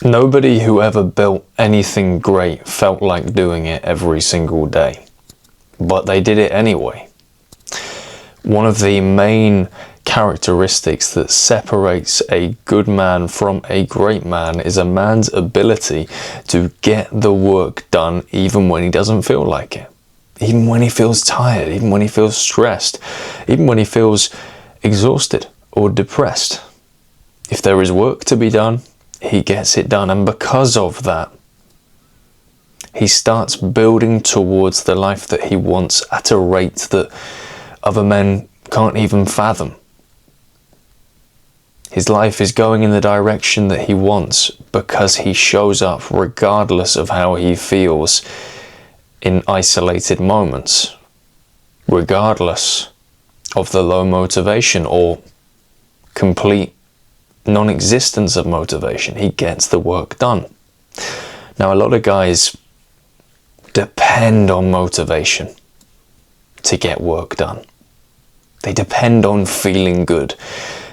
Nobody who ever built anything great felt like doing it every single day, but they did it anyway. One of the main characteristics that separates a good man from a great man is a man's ability to get the work done even when he doesn't feel like it, even when he feels tired, even when he feels stressed, even when he feels exhausted or depressed. If there is work to be done, he gets it done, and because of that, he starts building towards the life that he wants at a rate that other men can't even fathom. His life is going in the direction that he wants because he shows up regardless of how he feels in isolated moments, regardless of the low motivation or complete non-existence of motivation. He gets the work done. Now, a lot of guys depend on motivation to get work done. They depend on feeling good.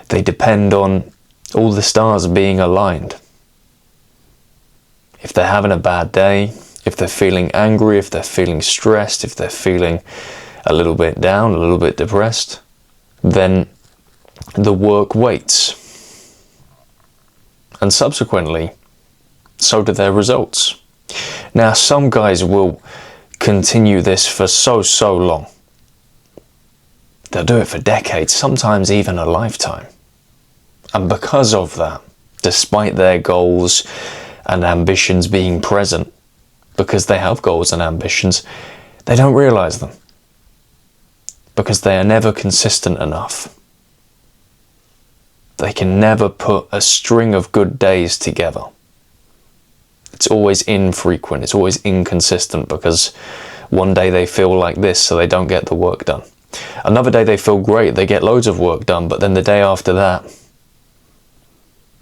They depend on all the stars being aligned. If they're having a bad day, if they're feeling angry, if they're feeling stressed, if they're feeling a little bit down, a little bit depressed, then the work waits. And subsequently, so do their results. Now, some guys will continue this for so long. They'll do it for decades, sometimes even a lifetime. And because of that, despite their goals and ambitions being present, because they have goals and ambitions, they don't realize them. Because they are never consistent enough. They can never put a string of good days together. It's always infrequent, it's always inconsistent, because one day they feel like this, so they don't get the work done. Another day they feel great, they get loads of work done, but then the day after that,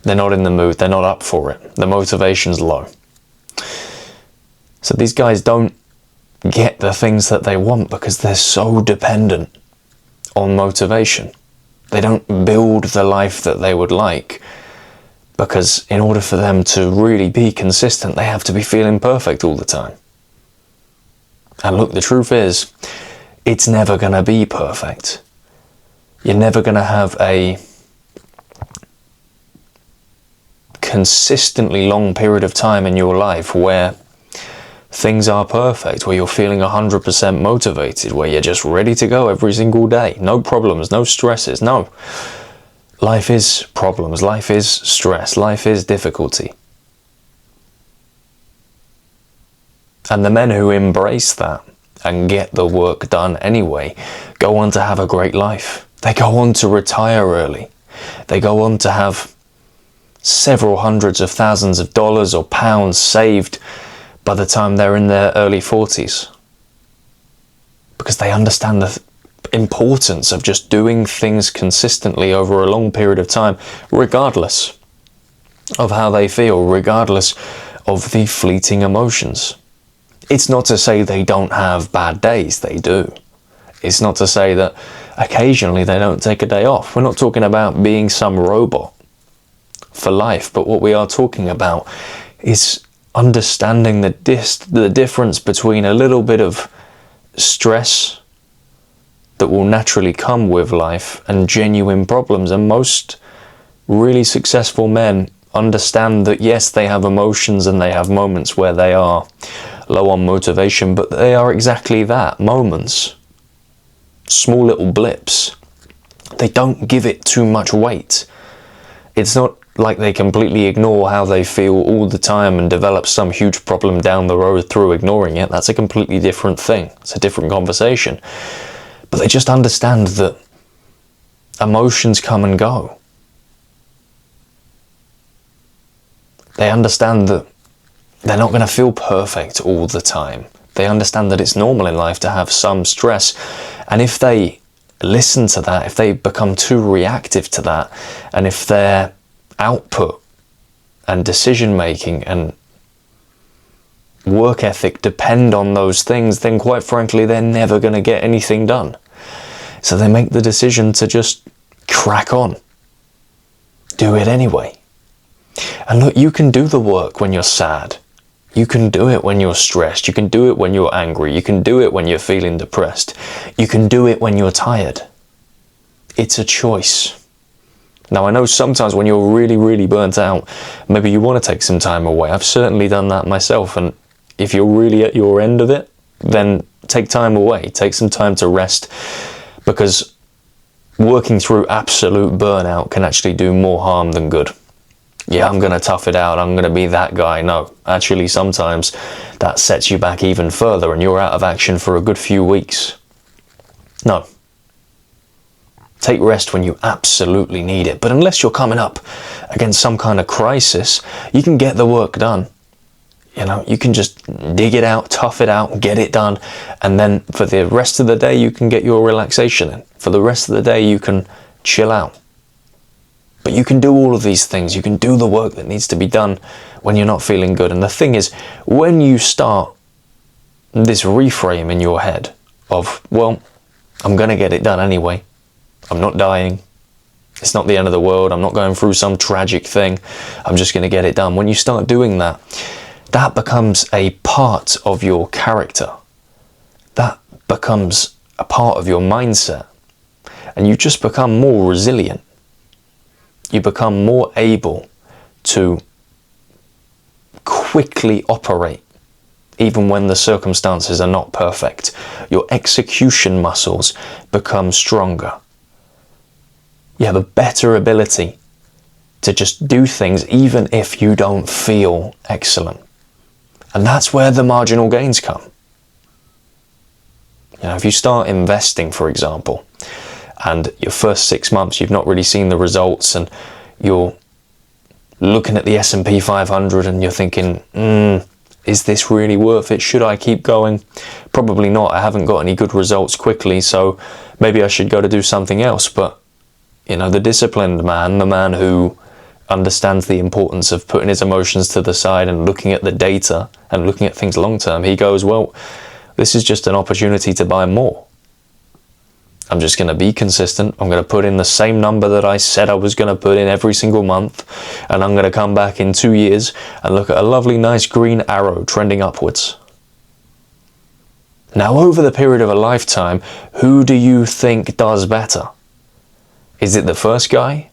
they're not in the mood, they're not up for it. The motivation's low. So these guys don't get the things that they want because they're so dependent on motivation. They don't build the life that they would like because in order for them to really be consistent, they have to be feeling perfect all the time. And look, the truth is, it's never going to be perfect. You're never going to have a consistently long period of time in your life where things are perfect, where you're feeling 100% motivated, where you're just ready to go every single day. No problems, no stresses, no. Life is problems, life is stress, life is difficulty. And the men who embrace that and get the work done anyway go on to have a great life. They go on to retire early. They go on to have several hundreds of thousands of dollars or pounds saved by the time they're in their early 40s. Because they understand the importance of just doing things consistently over a long period of time, regardless of how they feel, regardless of the fleeting emotions. It's not to say they don't have bad days, they do. It's not to say that occasionally they don't take a day off. We're not talking about being some robot for life, but what we are talking about is understanding the difference between a little bit of stress that will naturally come with life and genuine problems. And most really successful men understand that yes, they have emotions and they have moments where they are low on motivation, but they are exactly that, moments, small little blips. They don't give it too much weight. It's not like they completely ignore how they feel all the time and develop some huge problem down the road through ignoring it. That's a completely different thing. It's a different conversation. But they just understand that emotions come and go. They understand that they're not going to feel perfect all the time. They understand that it's normal in life to have some stress. And if they listen to that, if they become too reactive to that, and if their output and decision making and work ethic depend on those things, then quite frankly, they're never going to get anything done. So they make the decision to just crack on. Do it anyway. And look, you can do the work when you're sad. You can do it when you're stressed. You can do it when you're angry. You can do it when you're feeling depressed. You can do it when you're tired. It's a choice. Now, I know sometimes when you're really, really burnt out, maybe you want to take some time away. I've certainly done that myself. And if you're really at your end of it, then take time away. Take some time to rest, because working through absolute burnout can actually do more harm than good. Yeah, I'm going to tough it out, I'm going to be that guy. No, actually sometimes that sets you back even further and you're out of action for a good few weeks. No. Take rest when you absolutely need it. But unless you're coming up against some kind of crisis, you can get the work done. You know, you can just dig it out, tough it out, get it done. And then for the rest of the day, you can get your relaxation in. For the rest of the day, you can chill out. But you can do all of these things. You can do the work that needs to be done when you're not feeling good. And the thing is, when you start this reframe in your head of, well, I'm going to get it done anyway. I'm not dying. It's not the end of the world. I'm not going through some tragic thing. I'm just going to get it done. When you start doing that, that becomes a part of your character. That becomes a part of your mindset. And you just become more resilient. You become more able to quickly operate even when the circumstances are not perfect. Your execution muscles become stronger. You have a better ability to just do things even if you don't feel excellent. And that's where the marginal gains come. You know, if you start investing, for example, and your first 6 months you've not really seen the results, and you're looking at the S&P 500 and you're thinking, is this really worth it? Should I keep going? Probably not. I haven't got any good results quickly, so maybe I should go to do something else. But, you know, the disciplined man, the man who understands the importance of putting his emotions to the side and looking at the data and looking at things long term, he goes, well, this is just an opportunity to buy more. I'm just going to be consistent. I'm going to put in the same number that I said I was going to put in every single month. And I'm going to come back in 2 years and look at a lovely, nice green arrow trending upwards. Now, over the period of a lifetime, who do you think does better? Is it the first guy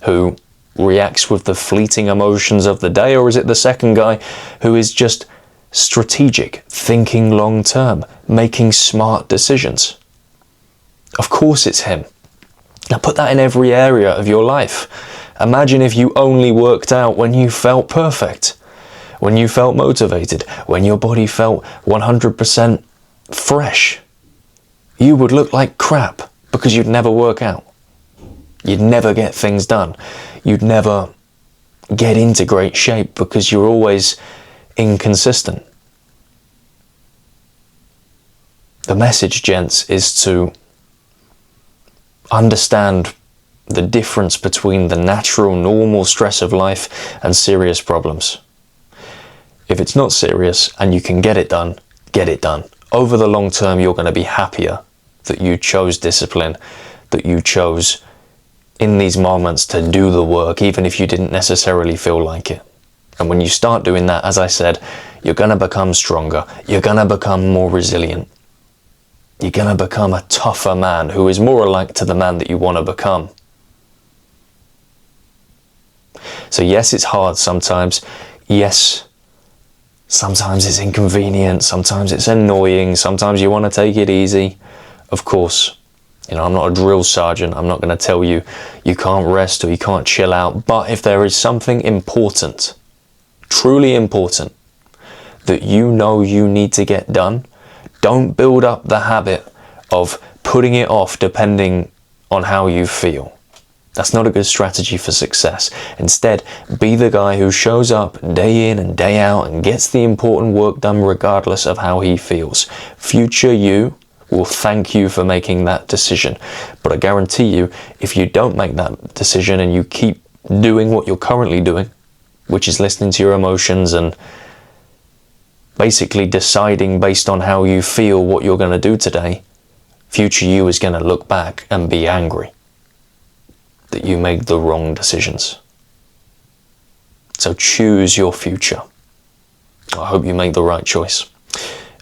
who reacts with the fleeting emotions of the day? Or is it the second guy who is just strategic, thinking long term, making smart decisions? Of course it's him. Now put that in every area of your life. Imagine if you only worked out when you felt perfect, when you felt motivated, when your body felt 100% fresh. You would look like crap because you'd never work out. You'd never get things done. You'd never get into great shape because you're always inconsistent. The message, gents, is to understand the difference between the natural, normal stress of life and serious problems. If it's not serious and you can get it done, get it done. Over the long term, you're going to be happier that you chose discipline, that you chose in these moments to do the work, even if you didn't necessarily feel like it. And when you start doing that, as I said, you're going to become stronger. You're going to become more resilient. You're going to become a tougher man who is more alike to the man that you want to become. So yes, it's hard sometimes. Yes, sometimes it's inconvenient. Sometimes it's annoying. Sometimes you want to take it easy. Of course, you know, I'm not a drill sergeant. I'm not going to tell you you can't rest or you can't chill out. But if there is something important, truly important, that you know you need to get done, don't build up the habit of putting it off depending on how you feel. That's not a good strategy for success. Instead, be the guy who shows up day in and day out and gets the important work done regardless of how he feels. Future you will thank you for making that decision. But I guarantee you, if you don't make that decision and you keep doing what you're currently doing, which is listening to your emotions and basically deciding based on how you feel what you're going to do today, future you is going to look back and be angry that you made the wrong decisions. So choose your future. I hope you make the right choice.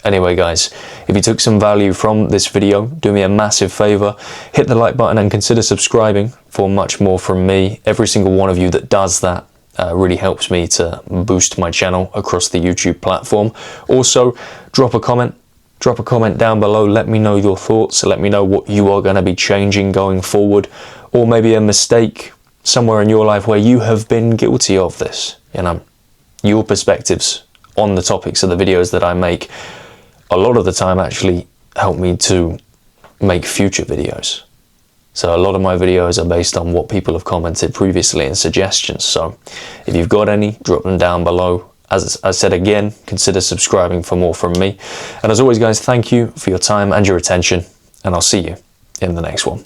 Anyway guys, if you took some value from this video, do me a massive favor, hit the like button and consider subscribing for much more from me. Every single one of you that does that really helps me to boost my channel across the YouTube platform. Also, drop a comment down below. Let me know your thoughts. Let me know what you are going to be changing going forward, or maybe a mistake somewhere in your life where you have been guilty of this. You know, your perspectives on the topics of the videos that I make a lot of the time actually help me to make future videos. So a lot of my videos are based on what people have commented previously and suggestions. So if you've got any, drop them down below. As I said again, consider subscribing for more from me. And as always guys, thank you for your time and your attention, and I'll see you in the next one.